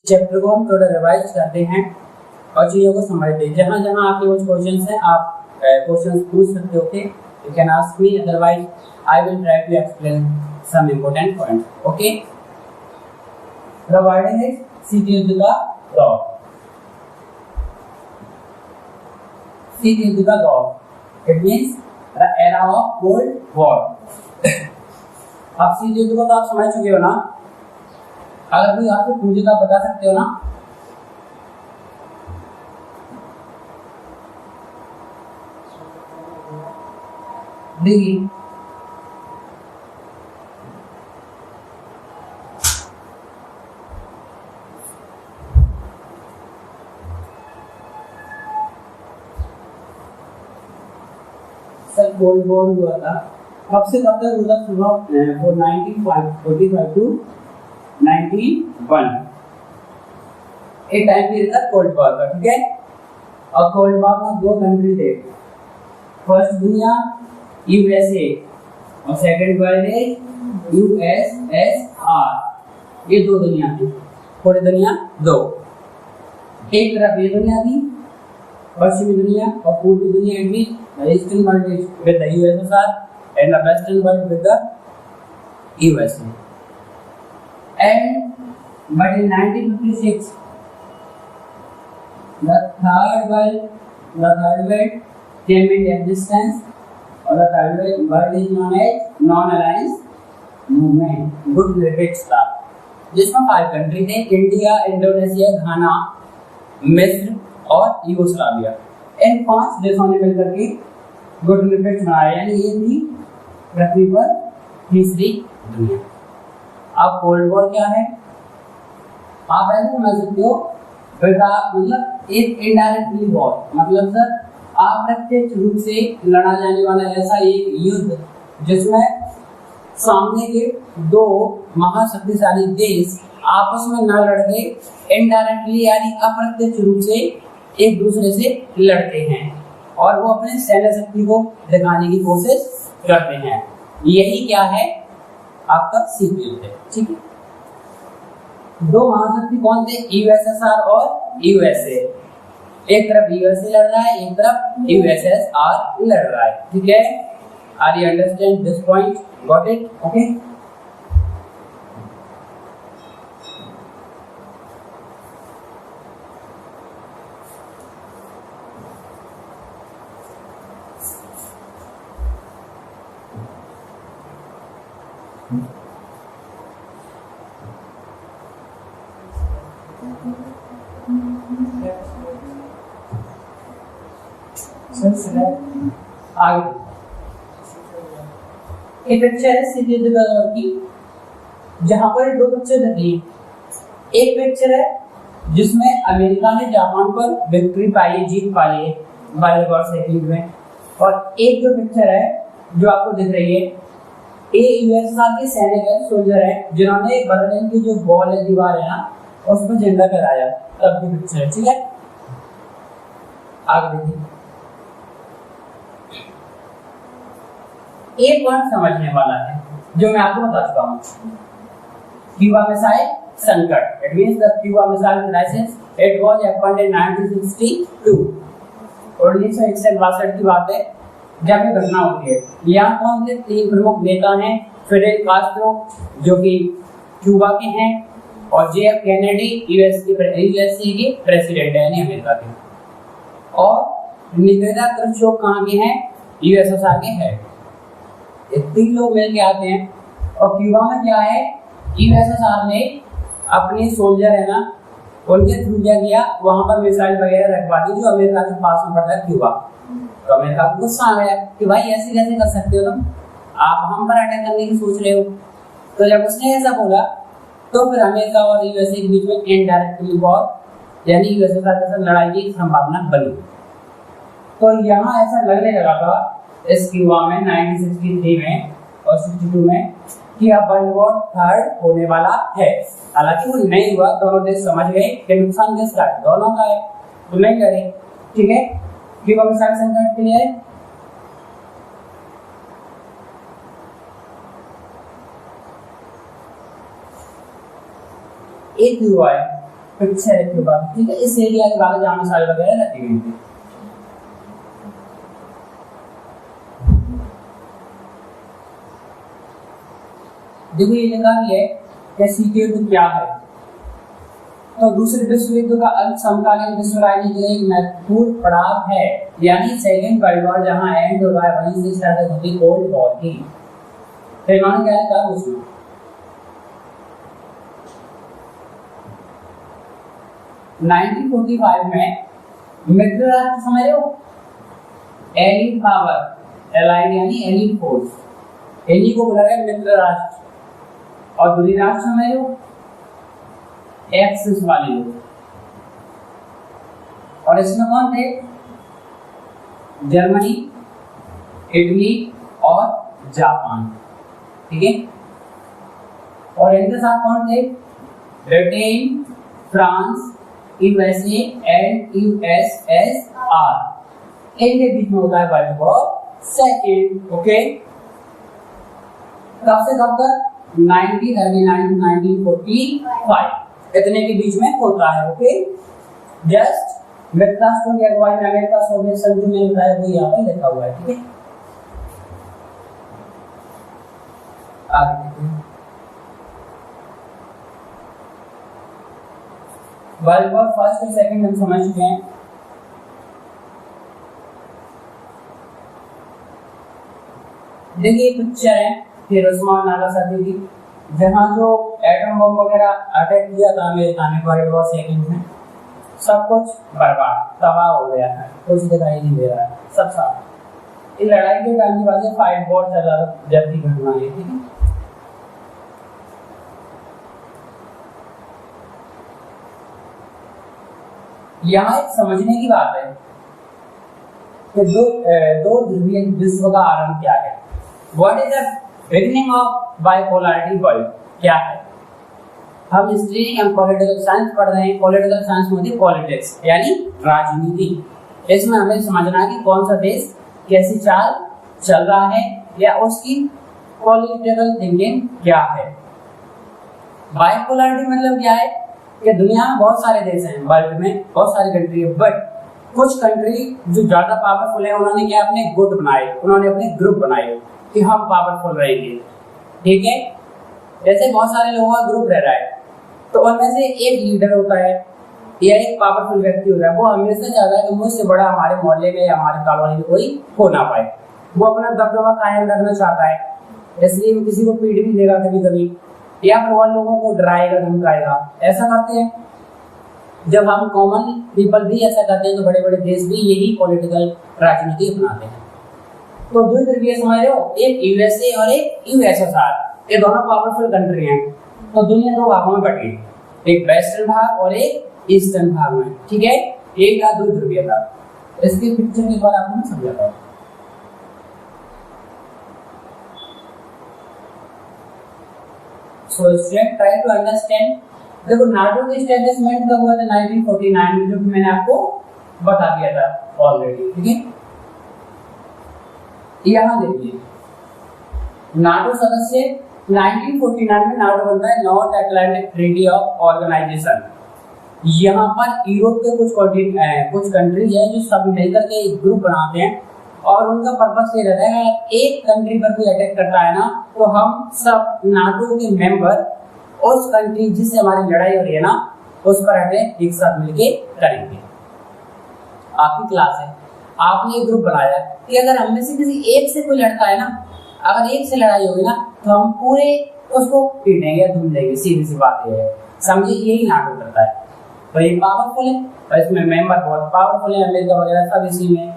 Chapter को हम थोड़ा रिवाइज करते हैं और चीज़ों को समझते हैं। जहाँ जहाँ आपके कुछ क्वेश्चंस हैं आप क्वेश्चंस पूछ सकते हो। You can ask me, otherwise I will try to explain some important points. Okay, the wording is शीत युद्ध का दौर। शीत युद्ध का दौर it means the era of cold war. अब शीत युद्ध को तो आप समझ चुके हो ना। अगर कोई आपसे पूछे तो आप बता सकते हो ना। देखिए सर कोल्ड वॉर हुआ था कब से कब तक हुआ? सुबह 1945 टू 1991 एक टाइम पीरियड था कोल्ड वॉर का। ठीक है, और कोल्ड वॉर में दो कंट्री थे, फर्स्ट दुनिया यूएसए और सेकंड वर्ल्ड इज यूएसएसआर। ये दो दुनिया थी, पूरी दुनिया दो। एक तरफ ये दुनिया थी पश्चिमी दुनिया और पूर्वी दुनिया it mean eastern world with the USSR and the western world with the USA. And but in 1956 the third world came into existence, or the third world is known as non-alliance movement, good repeats था, जिसमें 5 country थे, India, Indonesia, घाना, मिस्र और Yugoslavia. इन 5 देशों ने मिलकर के good repeats बनाया, यानी ये थी पृथ्वी पर तीसरी दुनिया। अब कोल्ड वॉर क्या है आप ऐसे समझ सकते हो बेटा, मतलब एक इनडायरेक्टली वॉर, मतलब सर अप्रत्यक्ष रूप से लड़ा जाने वाला ऐसा एक युद्ध जिसमें सामने के दो महाशक्तिशाली देश आपस में न लड़के इनडायरेक्टली यानी अप्रत्यक्ष रूप से एक दूसरे से लड़ते हैं और वो अपने सैन्य शक्ति को दिखाने की कोशिश करते हैं। यही क्या है आपका शीत युद्ध है। ठीक है, दो महाशक्ति कौन थे? यूएसएसआर और यूएसए। एक तरफ यूएसए लड़ रहा है, एक तरफ यूएसएसआर लड़ रहा है। ठीक है, are you understand this point? Got it? Okay, आगे एक पिक्चर है शीत युद्ध का दौर की, जहां पर दो पिक्चर दिख रही है। एक पिक्चर है जिसमें अमेरिका ने जापान पर विक्ट्री पाई, जीत पाई है वर्ल्ड वॉर सेकंड में, और एक जो पिक्चर है जो आपको दिख रही है ये यूएसएसआर के सैनिक है, सोल्जर है, जिन्होंने बर्लिन की जो वॉल है, दीवार है ना, उस पर झंडा फहराया, तब की पिक्चर है। ठीक है, आगे देखिए। एक पॉइंट समझने वाला है जो मैं आपको बता चुका हूँ, क्यूबा मिसाइल संकट। It means the Cuba missile crisis it was happened in 1962। 1961 की बात है जब ये घटना होती है। यहाँ कौन से 3 प्रमुख नेता हैं? फिडेल कास्ट्रो जो कि क्यूबा के हैं, और जेएफ कैनेडी यूएसए के प्रेसिडेंट है यानी अमेरिका के, और निकोला क्रुश्चोव कहाँ के हैं? यूएसएसआर के हैं। ये 3 लोग मिलके आते हैं, और क्यूबा में क्या है, यूएसएसआर ने अपने सोल्जर है ना उनके थ्रू क्या किया, वहां पर मिसाइल वगैरह रखवा दी जो अमेरिका के पास में पड़ता है क्यूबा। तो अमेरिका को गुस्सा आ गया कि भाई ऐसे कैसे कर सकते हो तुम, आप हम पर अटैक करने की सोच रहे हो। तो जब उसने ऐसा बोला तो फिर अमेरिका और यूएसए के बीच में इनडायरेक्टली वॉर यानी यूएसएसआर के साथ लड़ाई की संभावना बनी। तो यहाँ ऐसा लगने लगा था इस क्यूबा में 1963 में और 62 में कि अब वर्ल्ड वॉर 3 होने वाला है। हालांकि वो नहीं हुआ, दोनों देश समझ गए कि नुकसान किसका है, दोनों का है, तो नहीं लड़े। ठीक है, क्यूबा मिसाइल संकट के लिए एक हुआ है पिक्चर है के बाद, ठीक है। इस एरिया के बाद जहाँ मिसाइल वगैरह रखी गई थी। देखो ये लिखा भी है कि शीत युद्ध क्या है। तो दूसरे विश्व युद्ध का अंत समकालीन विश्व राजनीति के एक महत्वपूर्ण पड़ाव है, यानी सेकेंड वर्ल्ड वॉर जहां एंड हो रहा है वहीं से स्टार्ट होती कोल्ड वॉर की। फिर इन्होंने क्या लिखा उसमें 1945 में मित्र राष्ट्र समझ रहे हो, एलिड पावर, एलाइड यानी एलिड फोर्स, इन्हीं को बोला गया मित्र राष्ट्र। और दूरी राष्ट्र समझ रहे हो, एक्सिस वाले लोग। और इसमें कौन थे, जर्मनी, इटली और जापान, ठीक है। और इनके साथ कौन थे, Britain, France, USA and USSR. इनके बीच में होता है वर्ल्ड वॉर सेकेंड, ओके। कब से कब तक, 1939 to 1945, इतने के बीच में होता है, ओके। जस्ट मित्रराष्ट्रों की अगुवाई में अमेरिका, सोवियत संघ जो मैंने बताया वो यहाँ पर लिखा हुआ है, ठीक है। आगे देखिए, वर्ल्ड वॉर फर्स्ट और सेकंड हम समझ चुके हैं। देखिए पिक्चर है हिरोशिमा और नागासाकी की, जहाँ जो एटम बम वगैरह अटैक किया था अमेरिका ने वर्ल्ड वॉर सेकंड में, सब कुछ बर्बाद तबाह हो गया है, कुछ दिखाई नहीं दे रहा है, सब साफ। इस लड़ाई के टाइम की बात है, फाइट वॉर चल रहा था जब की घटना है, ठीक है। यहाँ एक समझने की बात है कि दो ध्रुवीय विश्व का आरंभ क्या है। What is the beginning of bipolarity world, क्या है। हम हिस्ट्री एंड पॉलिटिकल साइंस पढ़ रहे हैं। पॉलिटिकल साइंस में होती है पॉलिटिक्स यानी राजनीति। इसमें हमें समझना है कि कौन सा देश कैसी चाल चल रहा है या उसकी पॉलिटिकल थिंकिंग क्या है। बाइपोलैरिटी मतलब क्या है कि दुनिया में बहुत सारे देश हैं, वर्ल्ड में बहुत सारी कंट्री है, बट कुछ कंट्री जो ज्यादा पावरफुल है उन्होंने क्या अपने गुट बनाए, उन्होंने अपने ग्रुप बनाए कि हम पावरफुल रहेंगे, ठीक है। जैसे बहुत सारे लोगों का ग्रुप रह रहा है तो उनमें से एक लीडर होता है या एक पावरफुल व्यक्ति होता है, वो हमेशा चाहता है कि मुझसे बड़ा हमारे मोहल्ले में या हमारे कॉलोनी में कोई हो ना पाए। वो अपना दबदबा कायम रखना चाहता है, इसलिए वो किसी को पीट भी देगा कभी कभी, या फिर और लोगों को डराएगा धमकाएगा। ऐसा करते हैं, जब हम कॉमन पीपल भी ऐसा करते हैं तो बड़े बड़े देश भी यही पॉलिटिकल राजनीति अपनाते हैं। तो दो ध्रुवीय समझ रहे हो, एक यूएसए और एक यूएसएसआर, ये दोनों पावरफुल कंट्री हैं। तो दुनिया दो भागों में बटी, एक वेस्टर्न भाग और एक ईस्टर्न भाग में, ठीक है। एक या दो ध्रुवीयता। इसके पिक्चर के बारे में आपको समझाता हूँ। So student try to understand। देखो नाटो की एस्टेब्लिशमेंट कब हुआ था, 1949 में, जो कि मैंने आपको बता दिया था ऑलरेडी, ठीक है। यहाँ देखिए नाटो सदस्य 1949 में नाटो बनता है, North Atlantic Treaty of Organization. यहाँ पर यूरोप के कुछ कंट्री है जो सब मिलकर के एक ग्रुप बनाते हैं और उनका पर्पस ये रहता है एक कंट्री पर कोई अटैक करता है ना तो हम सब नाटो के मेंबर उस कंट्री जिससे हमारी लड़ाई हो रही है ना उस पर अटैक एक साथ मिलके करेंगे। आपकी क्लास है, आपने एक ग्रुप बनाया कि अगर हम में से किसी एक से कोई लड़ता है ना, अगर एक से लड़ाई होगी ना तो हम पूरे उसको पीटेंगे, ढूंढ लेंगे, सीधी सी बात ये है। समझिए यही नाटो करता है। तो ये पावरफुल है और इसमें मेंबर बहुत पावरफुल है, अमेरिका वगैरह सब इसी में।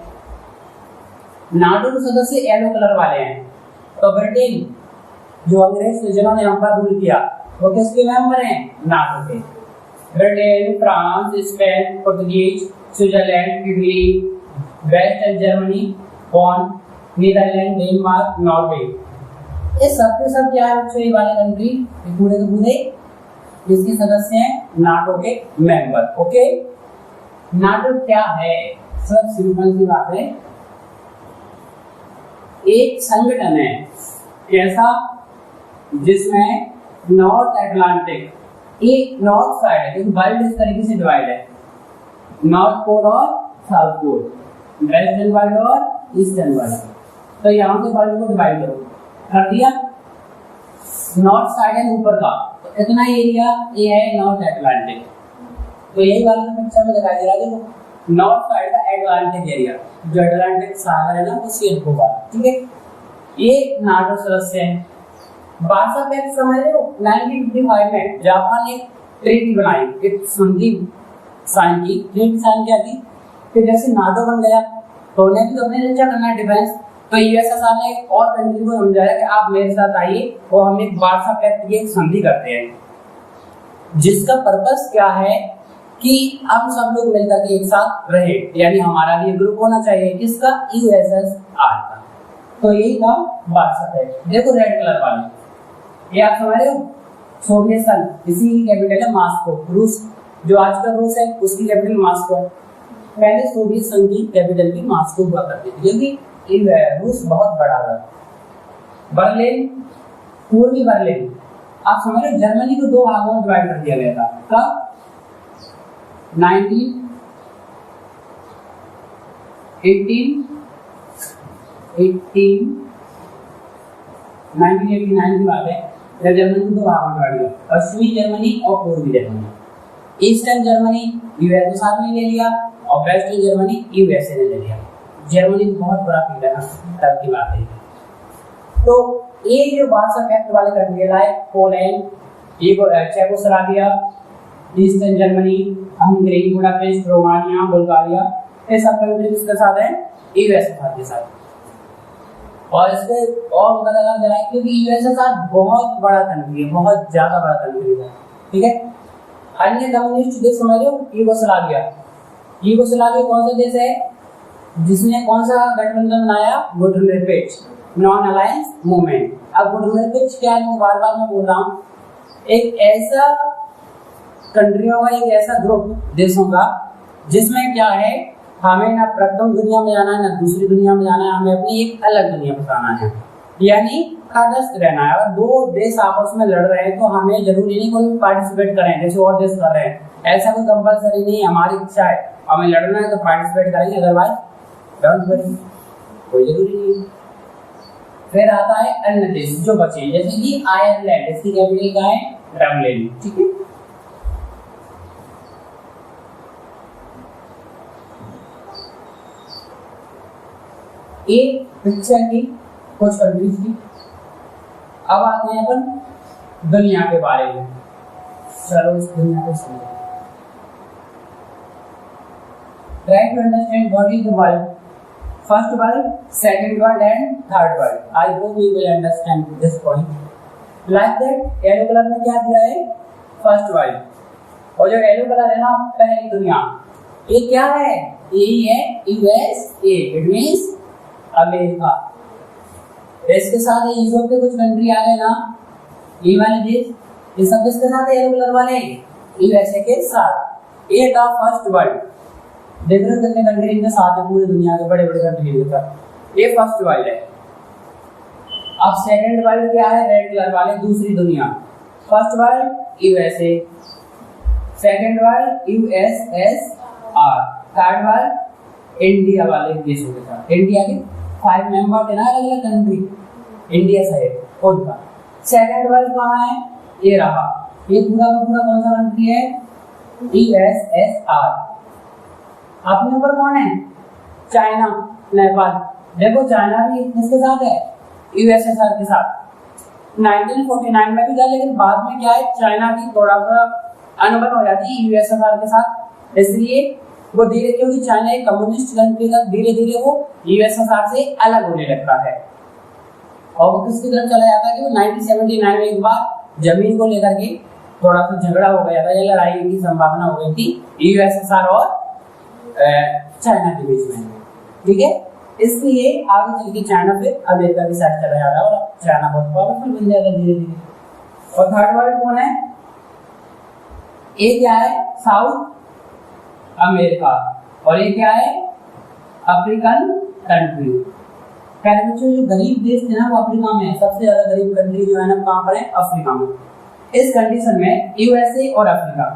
नाटो के सदस्य येलो कलर वाले हैं। तो ब्रिटेन जो अंग्रेज थे जिन्होंने यहाँ पर रूल किया वो किसके मेंबर हैं, नाटो के। Britain, France, Spain, Portuguese, Switzerland, Italy, West and Germany, Bonn, Netherland, Denmark, Norway, ये सब के सब क्या है वाले कंट्री, पूरे के पूरे जिसके सदस्य हैं नाटो के मेंबर, ओके। नाटो क्या है, सब सिंपल सी बात है, एक संगठन है कैसा जिसमें नॉर्थ अटलांटिक एक नॉर्थ साइड है क्योंकि वर्ल्ड इस तरीके से डिवाइड है, नॉर्थ पोल और साउथ पोल, वेस्टर्न वर्ल्ड और ईस्टर्न वर्ल्ड। तो यहाँ से वर्ल्ड को डिवाइड करो, कर दिया। नॉर्थ साइड है ऊपर का, तो इतना एरिया ये है नॉर्थ अटलांटिक। तो यही वाला पिक्चर में दिखाई दे रहा है, देखो नॉर्थ साइड का अटलांटिक एरिया, जो अटलांटिक सागर है ना उसके होगा, ठीक है। ये नाटो सदस्य है। वार्सा पैक्ट समझ रहे हो, 1955 में जापान ने ट्रीटी बनाई, एक संधि साइन की। ट्रीटी साइन क्या थी कि जैसे नाटो बन गया तो उन्हें भी तो अपने रक्षा करना है, डिफेंस। तो यूएसएसआर ने और कंट्री को समझाया कि आप मेरे साथ आइए और हम एक वार्सा पैक्ट की एक संधि करते हैं, जिसका पर्पस क्या है कि हम सब लोग मिलकर के एक साथ रहे, यानी हमारा भी ग्रुप होना चाहिए किसका, यूएसएसआर का। तो यही था वार्सा पैक्ट। देखो रेड कलर वाले ये आप समझ रहे हो, सोवियत संघ, इसी की कैपिटल है मॉस्को। रूस, जो आज का रूस है उसकी कैपिटल मॉस्को है। पहले सोवियत संघ की कैपिटल भी मॉस्को हुआ करती थी क्योंकि रूस बहुत बड़ा था। बर्लिन, पूर्वी बर्लिन, आप समझ रहे हो जर्मनी को दो भागों में डिवाइड कर दिया गया था। कब? 1989 की बात है, जब जर्मनी को दो भागों में डिवाइड किया, पश्चिमी जर्मनी और पूर्वी जर्मनी। ईस्टर्न जर्मनी यूएसएसआर ने ले लिया और वेस्टर्न जर्मनी यूएसए ने ले लिया। जर्मनी बहुत बड़ा फील्ड है ना, तब की बात है। तो ये जो वार्सा पैक्ट वाले कंट्री है, पोलैंड, ये Czechoslovakia, eastern Germany, Hungary, Budapest, Romania, Bulgaria, ये सब कंट्री किसके साथ है, यूएसएसआर के साथ। और इसके और बता देना क्योंकि यूएसएसआर बहुत बड़ा कंट्री है, बहुत ज्यादा बड़ा कंट्री है, ठीक है। अन्य कम्युनिस्ट देश समझ रहे हो, यूगोस्लाविया। यूगोस्लाविया कौन सा देश है जिसने कौन सा गठबंधन बनाया, गुटनिरपेक्ष, नॉन अलायंस मूवमेंट। अब गुटनिरपेक्ष क्या है, बार बार मैं बोल रहा हूँ, एक ऐसा कंट्रियों का, एक ऐसा ग्रुप देशों का जिसमें क्या है, हमें ना प्रथम दुनिया में जाना है ना दूसरी दुनिया में जाना है, हमें अपनी एक अलग दुनिया में जाना है, यानी तटस्थ रहना है। अगर दो देश आपस में लड़ रहे हैं तो हमें जरूरी नहीं कोई पार्टिसिपेट करें जैसे और देश कर रहे हैं, ऐसा कोई कंपलसरी नहीं, हमारी इच्छा है, हमें लड़ना है तो पार्टिसिपेट करेंगे, अदरवाइज डोंट वरी, कोई जरूरी नहीं। फिर आता है अन्य देश जो बचे, जैसे कि आयरलैंड, इसकी कैपिटल क्या है, डबलिन, ठीक है। एक पिक्चर की कुछ कंट्रीज की। अब आते हैं अपन दुनिया के बारे में, चलो इस दुनिया को समझो। Try to understand what is the world. First world, second world and third world. I hope you will understand this point. Like that, yellow colour में क्या दिया है, फर्स्ट वर्ल्ड, और जो येलो कलर है ना पहली दुनिया, ये क्या है, यही है यूएसए, इट मींस अमेरिका। इसके साथ यूरोप के कुछ कंट्री आ गए ना, ये वाले देश, ये सब किसके साथ है, येलो कलर वाले, यूएसए के साथ। ये था फर्स्ट वर्ल्ड। देख रहे हो कितने कंट्री इनके साथ है, पूरी दुनिया के बड़े बड़े कंट्री के साथ, ये फर्स्ट वर्ल्ड है। अब सेकंड वर्ल्ड क्या है, रेड कलर वाले, दूसरी दुनिया। First world USA, second world USSR, third world India वाले देशों के साथ। इंडिया के 5 मेंबर है ना अलग अलग कंट्री, इंडिया से उनका। सेकंड वर्ल्ड कहाँ है, ये रहा, ये पूरा का पूरा कौन सा कंट्री है, यूएसएसआर। अपने ऊपर कौन है, चाइना, नेपाल। देखो चाइना भी किसके साथ है, यूएसएसआर के साथ। 1949 में भी था, लेकिन बाद में क्या है, चाइना की थोड़ा सा अनबन हो जाती है यूएसएसआर के साथ, इसलिए वो धीरे, क्योंकि चाइना एक कम्युनिस्ट कंट्री था, धीरे धीरे वो यूएसएसआर से अलग होने लगता है। और वो किसकी तरफ चला जाता है कि वो 1979 में एक बार जमीन को लेकर के थोड़ा सा झगड़ा हो गया था, या लड़ाई की संभावना हो गई थी यूएसएसआर और चाइना के बीच में, ठीक है। इसलिए आगे चल के चाइना फिर अमेरिका के साथ चला जा रहा है और चाइना बहुत पावरफुल बन जाएगा धीरे धीरे। और थर्ड वर्ल्ड कौन है, ये क्या है, साउथ अमेरिका, और ये क्या है, अफ्रीकन कंट्री। पहले बच्चों जो गरीब देश थे ना वो अफ्रीका में है, सबसे ज्यादा गरीब कंट्री जो है ना कहाँ पर है, अफ्रीका में। इस कंडीशन में यूएसए और अफ्रीका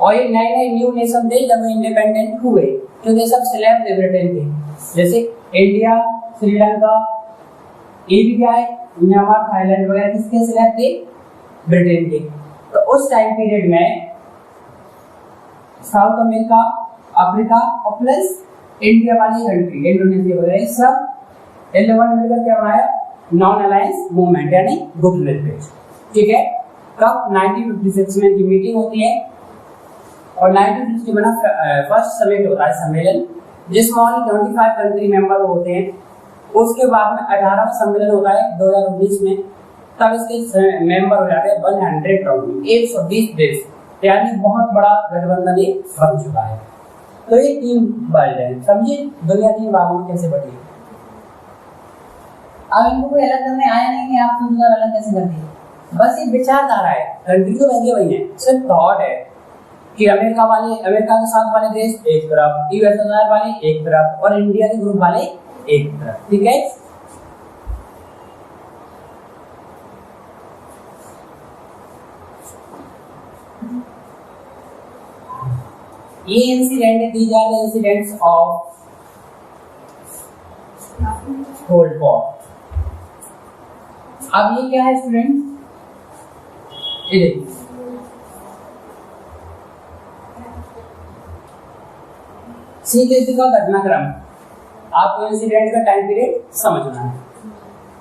और ये नए नए न्यू नेशन थे जब इंडिपेंडेंट हुए, क्योंकि ये सब स्लेव थे ब्रिटेन के, जैसे इंडिया, श्रीलंका, ये भी क्या है, म्यांमार, थाईलैंड वगैरह किसके स्लेव थे, ब्रिटेन के। तो उस टाइम पीरियड में साउथ अमेरिका, अफ्रीका और प्लस इंडिया वाली कंट्री, इंडोनेशिया वगैरह सब इन लोगों ने मिलकर क्या बनाया, नॉन अलायंस मूवमेंट यानी गुट निरपेक्ष। ठीक है, कब 1956 में इनकी मीटिंग होती है और 1960 में फर्स्ट समिट होता है, सम्मेलन, जिसमें ओनली 25 कंट्री मेंबर होते हैं। उसके बाद में 18वां सम्मेलन होता है 2019 में, तब इसके मेंबर हो जाते हैं 100 राउंड, 120 देश, यानी बहुत बड़ा गठबंधन ये बन चुका है। तो ये 3 वर्ल्ड है, समझिए दुनिया 3 भागों में कैसे बटी है। अब इनको कोई अलग करने आया नहीं कि आप सुंदर अलग कैसे कर दिए, बस ये विचारधारा है, कंट्री तो वही वही है, सिर्फ थॉट है कि अमेरिका के साथ वाले देश एक तरफ, यूएसएसआर वाले एक तरफ और इंडिया के ग्रुप वाले एक तरफ। ठीक है, ये incident, these are the incidents of cold war. अब ये क्या है स्टूडेंट, ये देखिए सीधे का घटनाक्रम, आपको इंसिडेंट का टाइम पीरियड समझना है।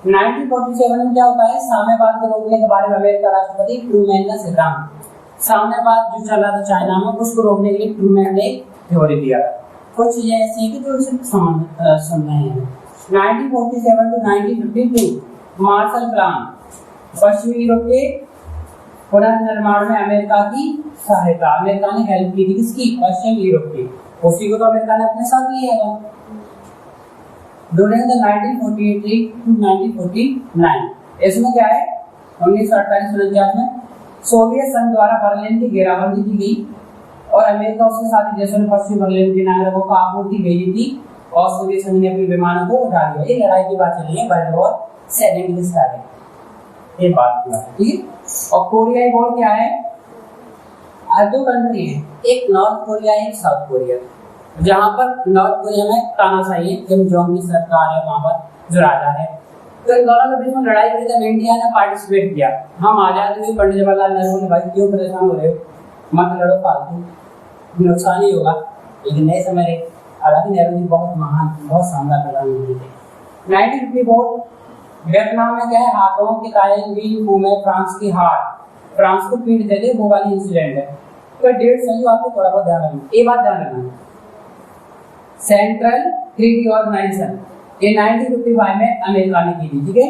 1947 में क्या होता है, साम्यवाद को रोकने के बारे में अमेरिका राष्ट्रपति ट्रूमैन का सिद्धांत, साम्यवाद जो चला था चाइना में, उसको रोकने के लिए ट्रूमैन ने थ्योरी दिया। कुछ चीजें ऐसी हैं कि जो सिर्फ सुनना है। 1947 to 1952 मार्शल प्लान, पश्चिमी यूरोप के पुनर्निर्माण में अमेरिका की सहायता, अमेरिका ने हेल्प की थी, किसकी, पश्चिम यूरोप की, उसी को तो अमेरिका ने अपने साथ लिया है। ड्यूरिंग द 1948 to 1949, इसमें क्या है 1948-49 में सोवियत संघ द्वारा बर्लिन की घेराबंदी की गई और अमेरिका उसके साथ देशों ने पश्चिम बर्लिन के नागरिकों को आपूर्ति भेजी थी और सोवियत संघ ने अपने विमानों को उठा लिया। ये लड़ाई की बात चली है, वर्ल्ड वॉर सेकंड की स्टार्टिंग, ये बात हुआ, ठीक है। और कोरियाई वॉर क्या है, आज 2 कंट्री है, एक नॉर्थ कोरिया एक साउथ कोरिया, जहां पर नॉर्थ कोरिया में तानाशाही है, किम जोंग की सरकार है, वहां पर जो राजा है। तो इन दोनों के बीच में लड़ाई हुई, तब इंडिया ने पार्टिसिपेट किया। हम आजाद हुए, पंडित जवाहरलाल नेहरू ने भाई क्यों परेशान हो रहे हो, मत लड़ो फालतू, नुकसान ही होगा, लेकिन नहीं समझ रहे। हालांकि नेहरू जी बहुत महान, बहुत शानदार प्रधानमंत्री थे। 1954 वियतनाम में क्या है, हाथों के कायल भी में फ्रांस की हार, फ्रांस को पीट देते, वो वाली इंसिडेंट है। तो डेट सही, आपको थोड़ा बहुत ध्यान रखना, ये बात ध्यान रखना। सेंट्रल ट्रीटी ऑर्गेनाइजेशन ये 1955 में अमेरिका ने की थी, ठीक है।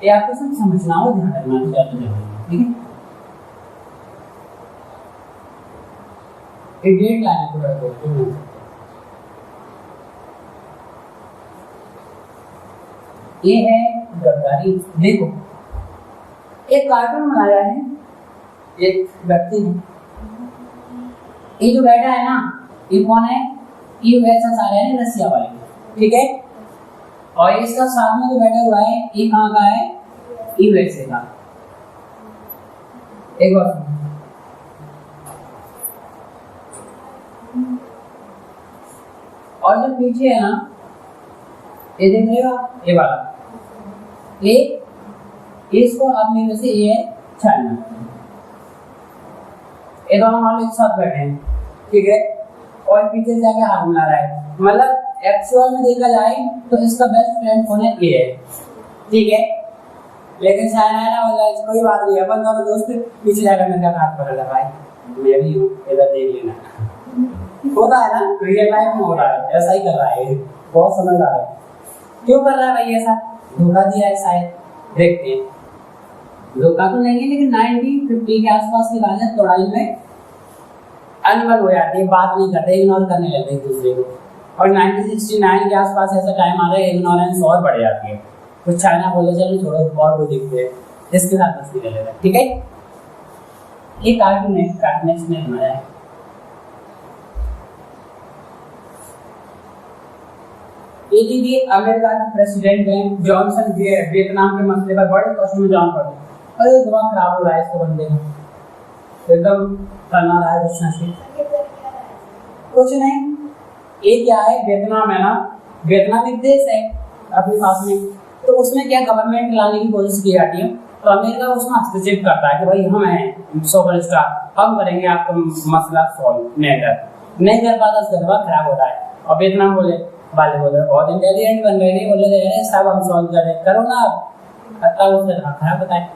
ये आपको सब समझना हो, ध्यान रखना, ठीक है। ये डेट लाइन को रखो, ये है गद्दारी। देखो एक कार्टून बनाया है, एक व्यक्ति ने, ये जो बैठा है ना, ये कौन है, यूएसएसआर है, रसिया वाले, ठीक है। और इसका साथ में जो बैठा हुआ है, ये कहाँ का है, यूएसए का। एक बार और जो पीछे है ना, ये देख रहे हो, ये वाला, ये इसको अपने में से ये है चाइना, ये दोनों वाले एक साथ बैठे हैं, ठीक है। और पीछे से आके हाथ मिला रहा है, मतलब एक्चुअल में देखा जाए तो इसका बेस्ट फ्रेंड कौन है, ये है, ठीक है। लेकिन चाइना है ना, मतलब कोई बात नहीं, अपन दोनों दोस्त पीछे जाकर मेरे हाथ पकड़ लगा, भाई मैं भी हूँ, इधर देख लेना। होता है ना, रियल लाइफ में हो रहा है, ऐसा ही कर रहा है, बहुत समझदार है। क्यों कर रहा है भाई ऐसा, धोखा दिया है शायद, देखते हैं। धोखा तो नहीं है, लेकिन 1950 के आसपास की बात है, तोड़ाई में अनबन हो जाती है, बात नहीं करते, इग्नोर करने लगते एक दूसरे को। और 1969 के आसपास ऐसा टाइम आ रहा है, इग्नोरेंस और बढ़ जाती है, कुछ चाइना बोले चलो छोड़ो, और कोई दिखते हैं, इसके साथ मस्ती कर लेगा, ठीक है। ये कार्टून है, कार्टूनिस्ट ने बनाया है। ये दीदी अमेरिका के प्रेसिडेंट हैं जॉनसन, वियतनाम के मसले पर बड़े कष्ट में जान पड़े, अरे दिमाग खराब हो रहा है इसको बंदे का, एकदम करना रहा है कुछ ना कुछ नहीं। ये क्या है, वियतनाम है ना, वियतनाम एक देश है अपने पास में, तो उसमें क्या गवर्नमेंट लाने की कोशिश की जाती है, तो अमेरिका उसमें हस्तक्षेप करता है कि भाई हम हैं सुपर स्टार, हम करेंगे आपका मसला सॉल्व, नहीं कर पाता, उसका दिमाग खराब होता है। और वियतनाम बोले बहुत इंटेलिजेंट बन रहे हैं, बोले रहे सब हम सॉल्व कर रहे, करो ना आप, तब उसका दिमाग खराब होता है।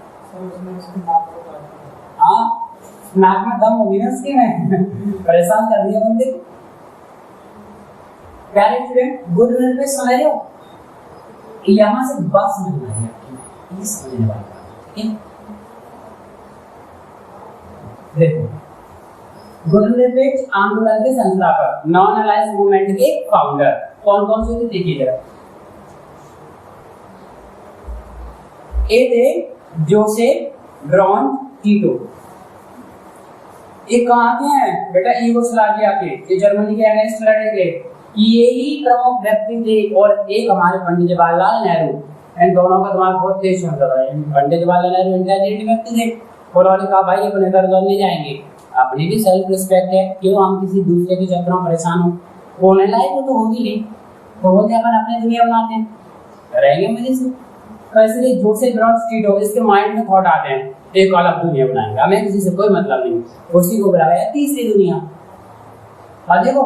हाँ, नाक में दम होगी ना उसकी में परेशान कर दिया बंदे को। प्यारे स्टूडेंट, गुड लर्नर पे समझ रहे हो, यहाँ से बस मिलना है ये समझने वाला, ठीक है। देखो, गुड लर्नर आंदोलन के संस्थापक, नॉन अलायंस मूवमेंट के फाउंडर कौन कौन से थे देखिए जरा। ए थे जोसेफ ब्रॉन टीटो, ये कहाँ के हैं बेटा, यूगोस्लाविया के, ये जर्मनी के अगेंस्ट लड़े थे, ये ही प्रमुख व्यक्ति थे। और एक हमारे पंडित जवाहरलाल नेहरू, इन दोनों का दिमाग बहुत तेज चल रहा है। पंडित जवाहरलाल नेहरू इंटेलिजेंट व्यक्ति थे, उन्होंने कहा भाई अपने घर नहीं जाएंगे, अपनी भी सेल्फ रिस्पेक्ट है, क्यों हम किसी दूसरे के चक्करों में परेशान हो, बोलने लायक तो होगी नहीं, तो बोलते अपन अपनी दुनिया बनाते हैं, रहेंगे मजे से। तो इसलिए जोसेफ ब्रॉन टीटो, इसके माइंड में थॉट आते हैं एक अलग दुनिया बनाएंगे, हमें किसी से कोई मतलब नहीं, उसी को बुलाया तीसरी दुनिया। और देखो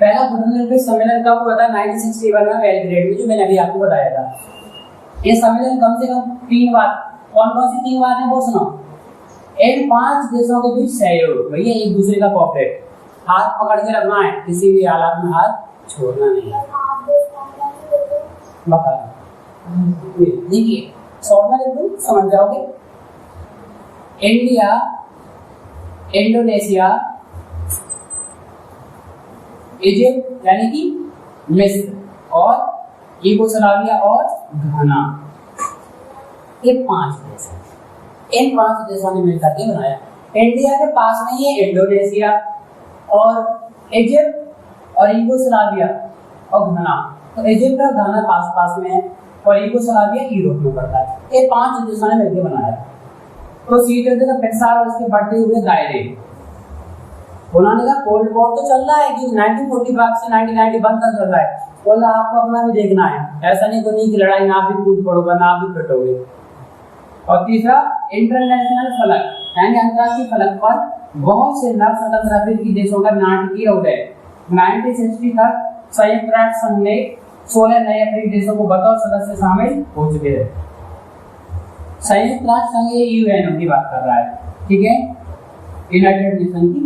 पहला गुड सम्मेलन कब हुआ था, 1961 में बेलग्रेड में, जो मैंने अभी आपको बताया था। ये सम्मेलन कम से कम 3 बात, कौन कौन सी 3 बातें वो सुनो। इन 5 देशों के बीच सहयोग, भैया एक दूसरे का कोऑपरेट, हाथ पकड़ के रखना है, किसी भी हालात में हाथ छोड़ना नहीं है। देखिए शॉर्ट में लिख दूं, समझ जाओगे। इंडिया, इंडोनेशिया, इजिप्ट यानी कि मिस्र, और यूगोस्लाविया और घाना, ये 5 देश हैं। इन 5 देशों ने मिलकर के बनाया। इंडिया के पास में ही है इंडोनेशिया और इजिप्ट और यूगोस्लाविया और घाना, तो इजिप्ट और घाना पास पास में है, और यूगोस्लाविया यूरोप में पड़ता है। ये 5 देशों ने मिलकर बनाया। तो सीधे का प्रसार और इसके बढ़ते हुए दायरे, उन्होंने कहा कोल्ड वॉर तो चल रहा है कि 1945 से 1991 तक चल रहा है, बोला आपको अपना भी देखना है, ऐसा नहीं कोई की लड़ाई ना भी कूद पड़ोगे ना भी कटोगे। और तीसरा इंटरनेशनल फलक यानी अंतर्राष्ट्रीय फलक पर बहुत से नव स्वतंत्र अफ्रीकी देशों का नाटकीय उदय। 1960 तक संयुक्त राष्ट्र संघ ने 16 नए अफ्रीकी देशों को बतौर सदस्य शामिल हो चुके थे। संयुक्त राष्ट्र संघ ये यूएनओ की बात कर रहा है, ठीक है, यूनाइटेड नेशन की।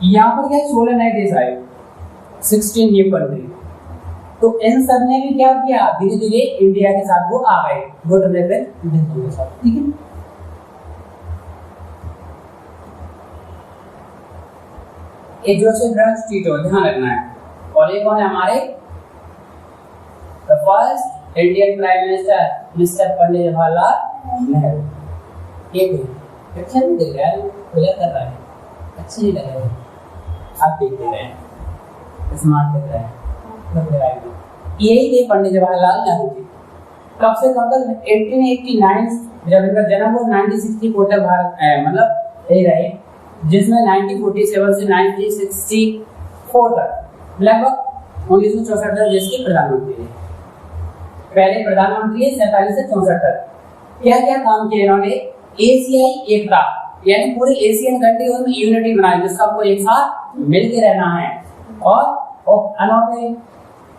यहाँ पर क्या 16 नए देश आए, 16 न्यू कंट्री। तो इन सब ने भी क्या किया, धीरे धीरे इंडिया के साथ वो आ गए गुड लेवल देशों के साथ, ठीक है। ये जोसेफ ब्रॉन टीटो, ध्यान रखना है। और ये कौन है हमारे first Indian prime minister, mister Pandit Jawaharlal Nehru. ये अच्छा नहीं दिख रहा है, क्लियर कर रहा है, अच्छे नहीं लग रहे, आप देख रहे हैं, स्मार्ट दिख रहा है, लग रहा है। यही थे पंडित जवाहरलाल नेहरू जी। कब से कब तक, 1889 जब इनका जन्म हुआ, 1964 तक भारत मतलब यही रहे, जिसमें 1947 से 1964 तक लगभग 1964 तक देश के प्रधानमंत्री थे। पहले प्रधानमंत्री 47 से 64 तक क्या क्या काम किए इन्होंने, एशियाई एकता यानी पूरे एशियन कंट्री में यूनिटी बनाई, जिसका सबको एक साथ मिलके रहना है। और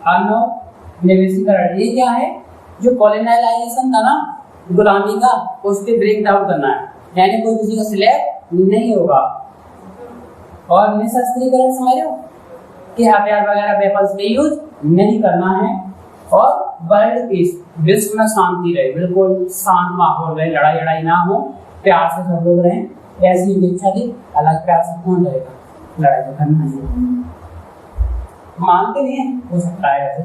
अनौपनिवेशीकरण, ये क्या है, जो कॉलोनाइजेशन था ना गुलामी का, उसके ब्रेक डाउन करना है, यानी कोई किसी का स्लेव नहीं होगा। और निशस्त्रीकरण समझ रहे हो कि हथियार वगैरह वेपन्स का यूज नहीं करना है। और वर्ल्ड पीस, विश्व में शांति रहे, बिल्कुल शांत माहौल रहे, लड़ाई लड़ाई ना हो, प्यार से सब लोग रहें, ऐसी इच्छा थी। अलग प्यार से कौन रहेगा, लड़ाई तो करना ही मानते नहीं है, हो सकता है ऐसे।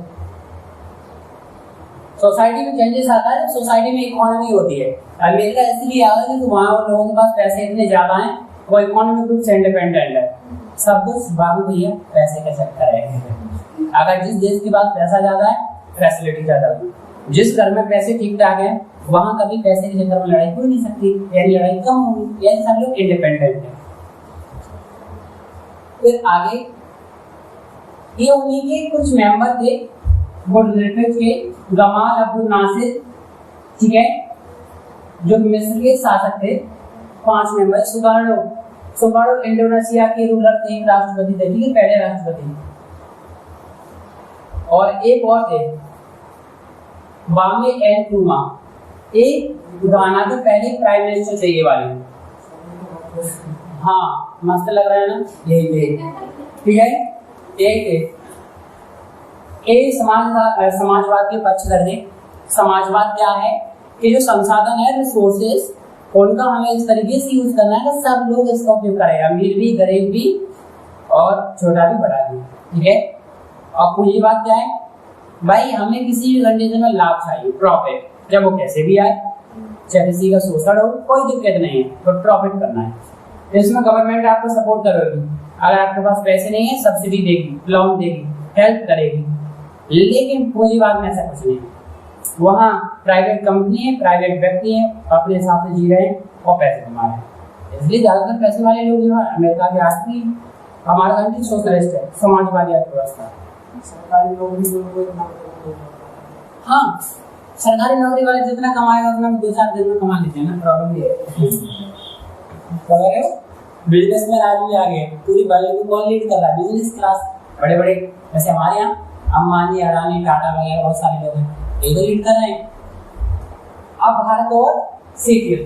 सोसाइटी में चेंजेस आता है, सोसाइटी में इकोनॉमी होती है। अमेरिका इसलिए आ गया कि वहाँ लोगों के पास पैसे इतने ज्यादा हैं, वो इकोनॉमिक रूप से इंडिपेंडेंट है, सब कुछ बाबू भैया पैसे का चक्कर है। अगर जिस देश के पास पैसा ज्यादा है, फैसिलिटी ज्यादा है, जिस घर में पैसे ठीक ठाक है, वहां कभी पैसे के चक्कर में लड़ाई हो नहीं सकती, यानी लड़ाई कम होगी, यानी सब लोग इंडिपेंडेंट है। फिर आगे ये उन्हीं के कुछ मेंबर थे गुड लिटरेचर के, गमाल अब्दुल नासिर, ठीक है, जो मिस्र के शासक थे। 5 मेंबर, सुकार्नो इंडोनेशिया के रूलर थे, राष्ट्रपति थे, ठीक है, पहले राष्ट्रपति। और एक और थे बामे एल कुमा, एक गाना के पहले प्राइम मिनिस्टर थे ये वाले। हाँ मस्त लग रहा है ना, यही ठीक है। एक समाजवाद के पक्ष कर दे। समाजवाद क्या है कि जो संसाधन है, रिसोर्सेस, उनका हमें इस तरीके से यूज करना है कि सब लोग इसका उपयोग करें, अमीर भी, गरीब भी और छोटा भी, बड़ा भी, ठीक है। और पूंजीवाद क्या है भाई, हमें किसी भी कंडीशन में लाभ चाहिए, प्रॉफिट, जब वो कैसे भी आए, चाहे किसी का शोषण हो, कोई दिक्कत नहीं है, तो प्रॉफिट करना है। इसमें गवर्नमेंट आपको सपोर्ट करेगी, अगर आपके पास पैसे नहीं है सब्सिडी देगी, लोन देगी, हेल्प करेगी। लेकिन पूंजीवाद में ऐसा कुछ नहीं है, वहाँ प्राइवेट कंपनी है, प्राइवेट व्यक्ति है, अपने हिसाब से जी रहे हैं और पैसे कमा रहे हैं। इसलिए ज्यादातर पैसे वाले लोग जो है अमेरिका के आसपास, हमारा कंट्री सोशलिस्ट है, समाजवादी अर्थव्यवस्था। सरकारी नौकरी, हाँ सरकारी नौकरी वाले जितना कमाएगा उतना 2-4 दिन में कमा लेते हैं ना, प्रॉब्लम ये है। बिजनेस में आदमी आ गए, पूरी वर्ल्ड को कौन लीड कर रहा है, बिजनेस क्लास, बड़े बड़े, जैसे हमारे यहाँ अंबानी, अडानी, टाटा वगैरह बहुत सारे लोग हैं, ये तो लीड कर रहे हैं। अब भारत और सीरियल,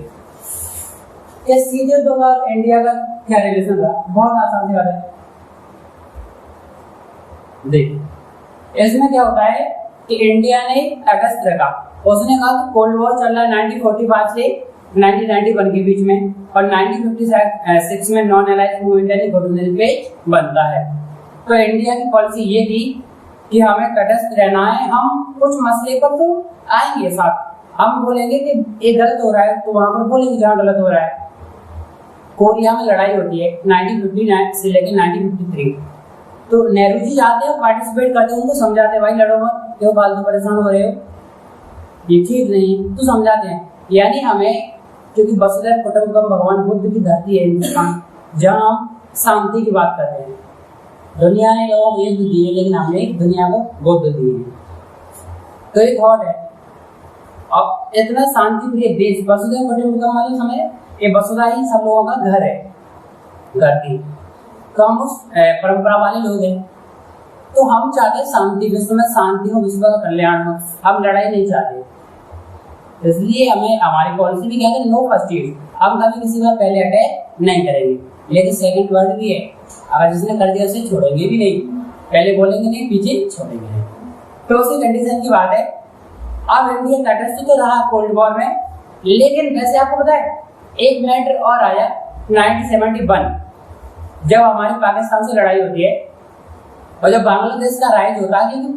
ये सीरियल तो और इंडिया का क्या रिलेशन रहा, बहुत आसान सी बात है। देखिए इसमें क्या होता है कि इंडिया ने तटस्थ रखा, उसने कहा कि कोल्ड वॉर चल रहा है 1945 से 1991 के बीच में, और 1956 में नॉन अलाइज मूवमेंट यानी घुटने पे बनता है। तो इंडिया की पॉलिसी ये थी कि हमें तटस्थ रहना है, हम कुछ मसले पर तो आएंगे साथ, हम बोलेंगे कि ये गलत हो रहा है तो वहां पर बोलेंगे जहाँ गलत हो रहा है। कोरिया में लड़ाई होती है 1959 से लेकर 1953, तो नेहरू जी जाते हैं, पार्टिसिपेट करते हैं, उनको समझाते हैं भाई लड़ो मत, क्यों फालतू परेशान हो रहे हो, ये ठीक नहीं, तो समझाते हैं। यानी हमें, क्योंकि वसुधैव कुटुंबकम भगवान बुद्ध की धरती है हिंदुस्तान, जहाँ हम शांति की बात करते हैं। दुनिया ने लोगों को युद्ध दिए, लेकिन हमने दुनिया को बुद्ध दिए। तो एक थॉट है, अब इतना शांति प्रिय देश, वसुधैव कुटुंबकम मतलब समझे, ये वसुधा ही सब लोगों का घर है, धरती, तो हम उस परंपरा वाले लोग हैं। तो हम चाहते हैं शांति, विश्व में शांति हो, विश्व का कल्याण हो, हम लड़ाई नहीं चाहते। इसलिए हमें, हमारी पॉलिसी भी क्या है, नो फर्स्ट एड, हम कभी किसी पर पहले अटैक नहीं करेंगे, लेकिन सेकंड वर्ड भी है, अगर जिसने कर दिया उसे छोड़ेंगे भी नहीं, पहले बोलेंगे नहीं, पीछे छोड़ेंगे नहीं। तो उसी कंडीशन की बात है। अब इंडिया तटस्थ तो रहा कोल्ड वॉर में, लेकिन वैसे आपको पता है एक मैटर और आया 1971, जब हमारी पाकिस्तान से लड़ाई होती है और जब बांग्लादेश का राइज होता है, क्योंकि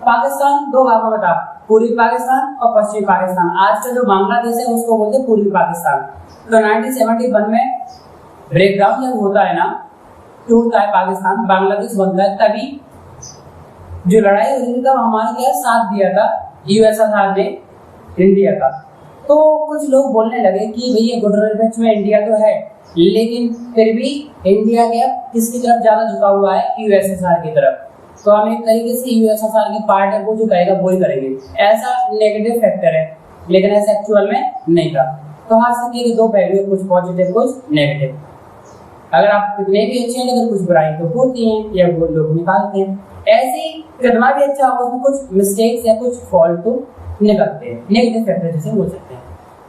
पाकिस्तान 2 भागों में था, पूर्वी पाकिस्तान और पश्चिमी पाकिस्तान। आज का जो बांग्लादेश है उसको बोलते हैं पूर्वी पाकिस्तान। तो 1971 में ब्रेकडाउन जब होता है ना, टूटता है पाकिस्तान, बांग्लादेश बनता है, तभी जो लड़ाई हुई थी तब हमारे क्या साथ दिया था यूएसएसआर ने इंडिया का। तो कुछ लोग बोलने लगे कि भैया गुटरेज में इंडिया तो है, लेकिन फिर भी इंडिया क्या किसकी तरफ ज्यादा झुका हुआ है, यूएसएसआर की तरफ। तो हम एक तरीके से यूएसएसआर की पार्ट है, वो जो कहेगा वो ही करेंगे, ऐसा नेगेटिव फैक्टर है, लेकिन ऐसा एक्चुअल में नहीं था। तो हर सिक्के के 2 पहलू है, कुछ पॉजिटिव कुछ नेगेटिव। अगर आप कितने भी अच्छे हैं लेकिन कुछ बुराई तो होती हैं, या वो लोग निकालते हैं। ऐसे ही कितना भी अच्छा होगा उसमें कुछ मिस्टेक्स या कुछ फॉल्ट तो निकलते हैं, नेगेटिव फैक्टर जैसे बोल सकते हैं।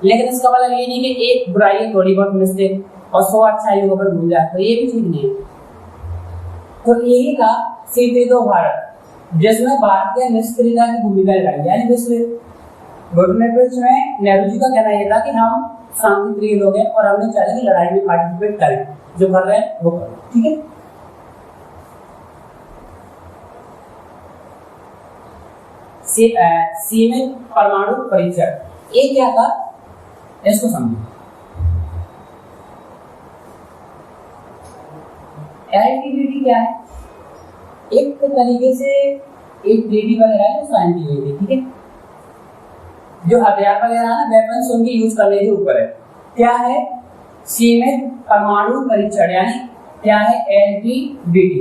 लेकिन इसका मतलब ये नहीं कि एक बुराई थोड़ी बहुत मिस्टेक और 100 अच्छाइयों पर भूल जाए, तो ये भी ठीक नहीं है। तो यही था सीधे दो भारत, जिसमें भारत के निष्क्रियता की भूमिका निभाई, यानी विश्व घुटने में नेहरू जी का कहना यह था कि हम शांति प्रिय लोग हैं और हमने चाहे कि लड़ाई में पार्टिसिपेट करें, जो कर रहे हैं वो करें, ठीक है। सीमेन परमाणु परीक्षण, ये क्या था इसको समझो। एलटीटीडी क्या है, एक तरीके से एक ट्रीटी वगैरह है जो साइन की हुई थी, ठीक है। जो हथियार वगैरह है ना, वेपन्स उनके यूज करने के ऊपर है। क्या है? सीमित परमाणु परीक्षण, यानी क्या है? LPBT,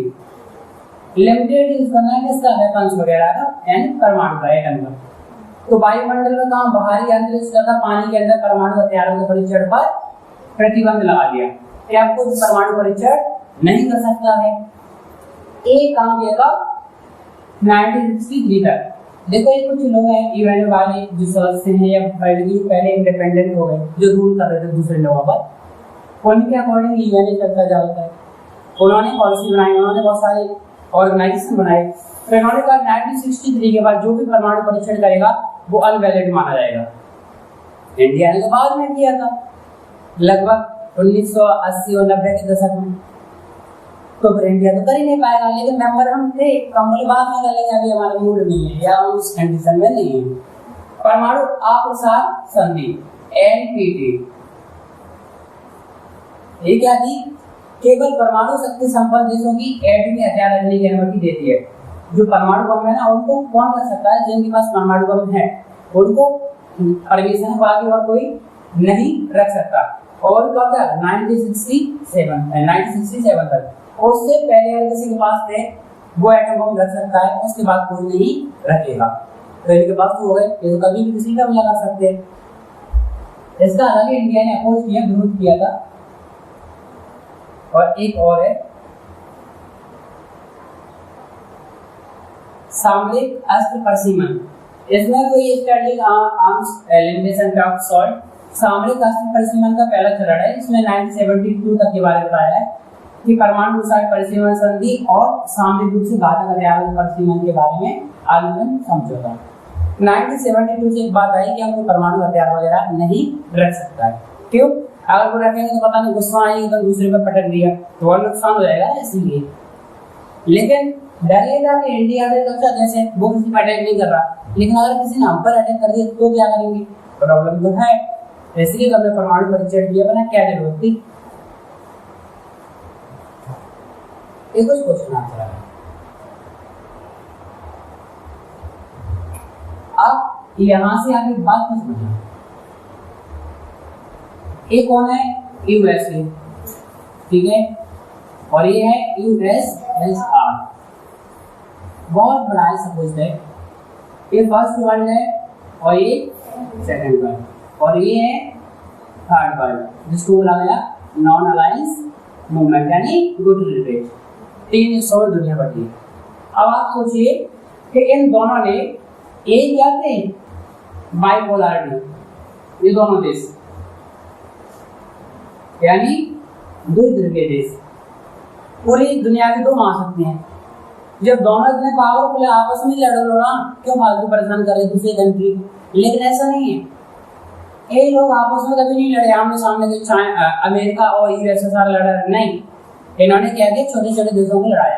लिमिटेड यूज करना है किसका? वेपन्स वगैरह का, यानी परमाणु का, एटम का। तो वायुमंडल में काम बाहरी अंतरिक्ष तथा पानी के अंदर परमाणु हथियारों के परीक्षण पर प्रतिबंध लगा दिया कि आप कुछ परमाणु परीक्षण नहीं कर सकता है। एक काम किया था 1963 तक। देखो ये कुछ लोग हैं यूएन वाले जो सदस्य हैं या पहले इंडिपेंडेंट हो गए, जो रूल कर रहे थे दूसरे लोगों पर, उनके अकॉर्डिंग यूएन चलता जाता है। उन्होंने पॉलिसी बनाई, उन्होंने बहुत सारे ऑर्गेनाइजेशन बनाए। तो इन्होंने कहा 1963 के बाद जो भी परमाणु परीक्षण करेगा वो अनवैलिड माना जाएगा। इंडिया ने तो बाद में किया था, लगभग 1980 और 90 के दशक में। तो फिर इंडिया तो कर ही नहीं पाएगा, लेकिन मेंबर हम थे, कमल बात में कर लेंगे, अभी हमारे मूड नहीं है या उस कंडीशन में नहीं है। परमाणु अप्रसार संधि NPT, ये क्या थी? केवल परमाणु शक्ति संपन्न देशों की एटमी हथियार रखने की अनुमति देती है। जो परमाणु बम है ना, उनको कौन रख सकता है? जिनके पास परमाणु बम है उनको परमिशन, बाकी और कोई नहीं रख सकता। और कब तक? 1967 तक। उससे पहले अगर किसी के पास थे वो एटम बम रख सकता है, उसके बाद कोई नहीं रखेगा। तो इनके पास तो हो गए, ये तो कभी भी किसी का लगा सकते हैं। इसका हालांकि इंडिया ने अपोज किया, विरोध किया था। और एक और है सामरिक अस्त्र परिसीमन। इसमें कोई static arms elimination of salt, सामरिक अस्त्र परिसीमन का पहला चरण है। इसमें 1972 तक के बारे में बताया है कि परमाणु मिसाइल परिसीमन संधि और सामरिक रूप से घातक हथियारों के परिसीमन के बारे में आलिंगन समझौता। 1972 से एक बात आई कि हमको परमाणु हथियार वगैरह नहीं रख सकता है। क्यों? अगर वो रखेंगे तो पता नहीं गुस्सा आएगी तो दूसरे पर पटक दिया तो और नुकसान हो जाएगा, इसलिए। लेकिन डर ये था कि इंडिया से तो जैसे वो किसी पर अटैक नहीं कर रहा, लेकिन अगर किसी ने हम पर अटैक कर दिया तो क्या करेंगे? प्रॉब्लम तो है। इसलिए हमने परमाणु परीक्षण किया, बना क्या जरूरत थी? एक कुछ क्वेश्चन आता है। अब यहां से आगे बात कुछ समझना। एक कौन है? यूएसए, ठीक है, और ये है USSR। बहुत बड़ा है, सपोज है ये फर्स्ट वर्ल्ड है और ये सेकंड वर्ल्ड, और ये है थर्ड वर्ल्ड, जिसको बोला गया नॉन अलायंस मूवमेंट, यानी गुड रिलेटेड। 3 सौ दुनिया बटी। अब आप सोचिए कि इन दोनों ने एक क्या थे? बाइपोलैरिटी, ये दोनों देश यानी दो ध्रुवीय देश, पूरी दुनिया की 2 महाशक्ति हैं। जब दोनों इतने पावरफुल है, आपस में लड़ लो ना, क्यों फालतू परेशान करे दूसरी कंट्री? लेकिन ऐसा नहीं है, ये लोग आपस में कभी नहीं लड़े आमने सामने, अमेरिका और USSR लड़ा नहीं। इन्होंने क्या किया? छोटे छोटे देशों को लड़ाया।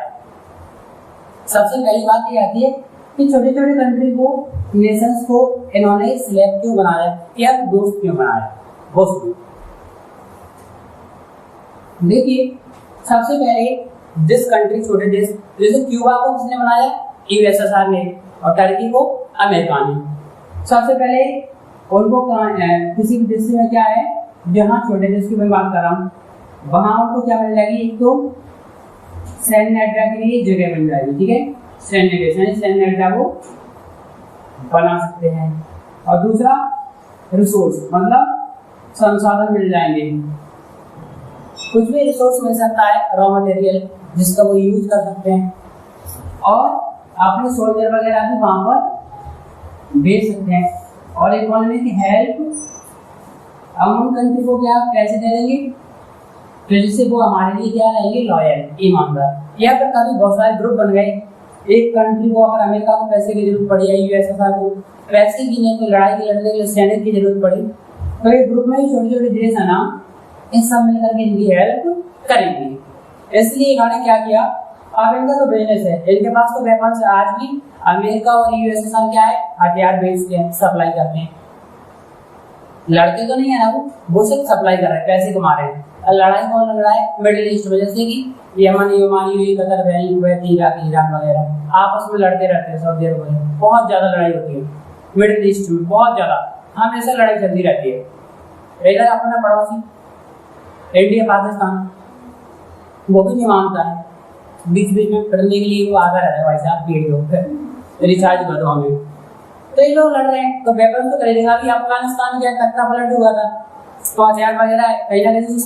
सबसे पहली बात ये आती है कि छोटे छोटे कंट्री को, नेशंस को इन्होंने स्लेव क्यों बनाया या दोस्त क्यों बनाया? दोस्त। देखिए, सबसे पहले जिस कंट्री, छोटे देश, जैसे क्यूबा को किसने बनाया? USSR ने, और टर्की को अमेरिका ने। सबसे पहले उनको किसी भी देश में क्या है, जहाँ छोटे देश की मैं बात कर रहा हूँ, वहां उनको क्या मिल जाएगी? एक तो सैन्य अड्डा के लिए जगह मिल जाएगी, ठीक है, सैन्य अड्डा वो बना सकते हैं। और दूसरा रिसोर्स, मतलब संसाधन मिल जाएंगे, कुछ भी रिसोर्स मिल सकता है, रॉ मटेरियल, जिसका वो यूज कर सकते हैं, और अपने सोल्जर वगैरह भी वहां पर भेज सकते हैं। और इकोनॉमी की हेल्प हम उन कंट्री को क्या पैसे दे देंगे तो जिससे वो हमारे लिए क्या रहेंगे? लॉयल, ईमानदार। या फिर कभी बहुत सारे ग्रुप बन गए, एक कंट्री को अगर अमेरिका को पैसे की जरूरत पड़ी या USSR को पैसे की नहीं तो लड़ाई की लड़ने के लिए सैनिक की जरूरत पड़ी, तो एक ग्रुप में छोटे छोटे देश है ना, इन सब मिलकर के इनकी हेल्प करेंगे। इसलिए इन्होंने क्या किया? अब इनका तो बिजनेस है, इनके पास तो वेपन्स आज भी अमेरिका और USSR क्या है? हथियार बेचते हैं, सप्लाई करते हैं। लड़के तो नहीं है ना, वो सिर्फ सप्लाई कर रहे हैं, पैसे कमा रहे हैं। लड़ाई कौन लड़ रहा है? मिडिल ईस्ट में, जैसे कि Yemen, Qatar, Bahrain, Kuwait, Iraq, Iran वगैरह आपस में लड़ते रहते हैं। सऊदी अरब में बहुत ज्यादा लड़ाई होती है, मिडिल ईस्ट में बहुत ज्यादा। हमेशा लड़ाई चलती रहती है। इधर अपना पड़ोसी इंडिया पाकिस्तान, वो भी नहीं मानता है, बीच बीच में फिरने के लिए वो आता रहता है, भाई साहब पेट के ऊपर रिचार्ज कर दो हमें। तो ये लोग लड़ रहे हैं, तो वेपन तो खरीदेगा। अभी अफगानिस्तान क्या तख्ता पलट हुआ था, तो हथियार वगैरह कहीं ना कहीं